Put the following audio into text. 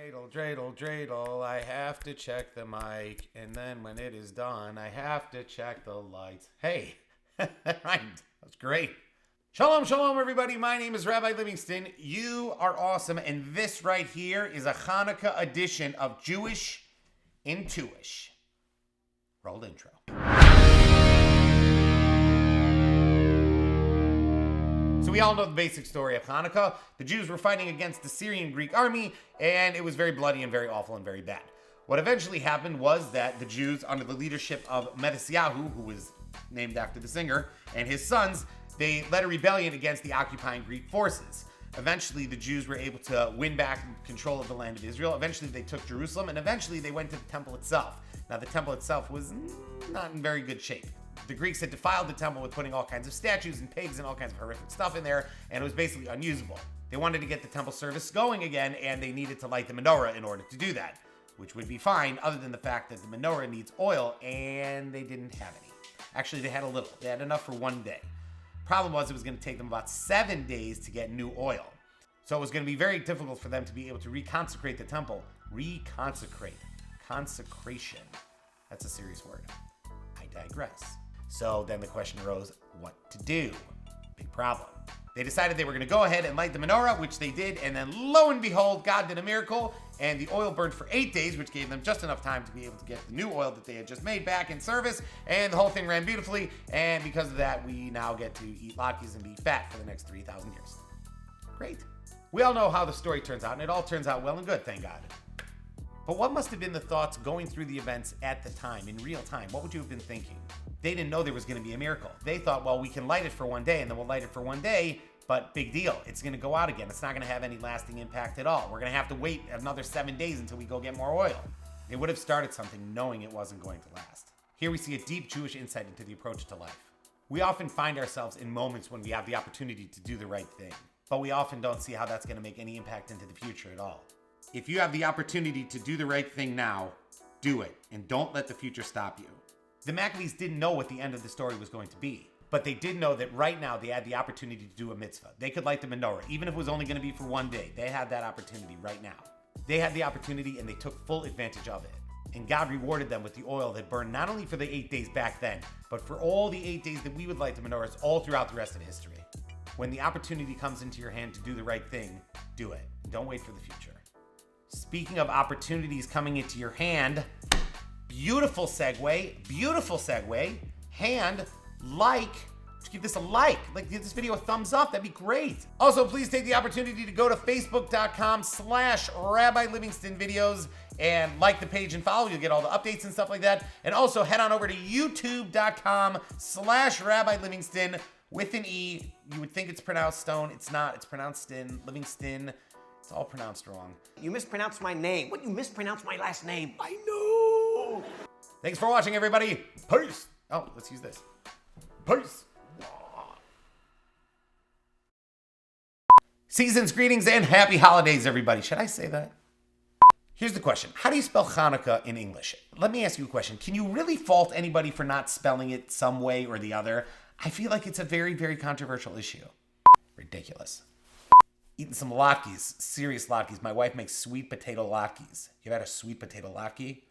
Dreidel, dreidel, dreidel, I have to check the mic, and then when it is done, I have to check the lights. Hey, that rhymed. That's great. Shalom, shalom, everybody. My name is Rabbi Livingstone. You are awesome, and this right here is a Hannukah edition of Jewish in Twoish. Roll intro. So we all know the basic story of Hannukah. The Jews were fighting against the Syrian Greek army, and it was very bloody and very awful and very bad. What eventually happened was that the Jews, under the leadership of Medesiyahu, who was named after the singer, and his sons, they led a rebellion against the occupying Greek forces. Eventually, the Jews were able to win back control of the land of Israel. Eventually, they took Jerusalem, and eventually they went to the temple itself. Now, the temple itself was not in very good shape. The Greeks had defiled the temple with putting all kinds of statues and pigs and all kinds of horrific stuff in there, and it was basically unusable. They wanted to get the temple service going again, and they needed to light the menorah in order to do that, which would be fine, other than the fact that the menorah needs oil, and they didn't have any. Actually, they had a little. They had enough for one day. Problem was, it was going to take them about 7 days to get new oil. So it was going to be very difficult for them to be able to reconsecrate the temple. Reconsecrate. Consecration. That's a serious word. I digress. So then the question arose, what to do? Big problem. They decided they were going to go ahead and light the menorah, which they did, and then lo and behold, God did a miracle, and the oil burned for 8 days, which gave them just enough time to be able to get the new oil that they had just made back in service, and the whole thing ran beautifully, and because of that, we now get to eat latkes and be fat for the next 3,000 years. Great. We all know how the story turns out, and it all turns out well and good, thank God. But what must have been the thoughts going through the events at the time, in real time? What would you have been thinking? They didn't know there was going to be a miracle. They thought, well, we can light it for one day, and then we'll light it for one day, but big deal. It's going to go out again. It's not going to have any lasting impact at all. We're going to have to wait another 7 days until we go get more oil. They would have started something knowing it wasn't going to last. Here we see a deep Jewish insight into the approach to life. We often find ourselves in moments when we have the opportunity to do the right thing, but we often don't see how that's going to make any impact into the future at all. If you have the opportunity to do the right thing now, do it, and don't let the future stop you. The Maccabees didn't know what the end of the story was going to be, but they did know that right now they had the opportunity to do a mitzvah. They could light the menorah, even if it was only going to be for one day. They had that opportunity right now. They had the opportunity and they took full advantage of it. And God rewarded them with the oil that burned not only for the 8 days back then, but for all the 8 days that we would light the menorahs all throughout the rest of history. When the opportunity comes into your hand to do the right thing, do it. Don't wait for the future. Speaking of opportunities coming into your hand, beautiful segue, hand, give this a like, give this video a thumbs up, that'd be great. Also, please take the opportunity to go to facebook.com/Rabbi Livingstone videos and like the page and follow. You'll get all the updates and stuff like that. And also head on over to youtube.com/Rabbi Livingstone with an E. You would think it's pronounced stone. It's not. It's pronounced Stin, Livingstone. It's all pronounced wrong. You mispronounced my name. What, you mispronounced my last name? I know. Thanks for watching, everybody. Peace. Oh, let's use this. Peace. Season's greetings and happy holidays, everybody. Should I say that? Here's the question. How do you spell Hannukah in English? Let me ask you a question. Can you really fault anybody for not spelling it some way or the other? I feel like it's a very, very controversial issue. Ridiculous. Eating some latkes, serious latkes. My wife makes sweet potato latkes. You ever had a sweet potato latke?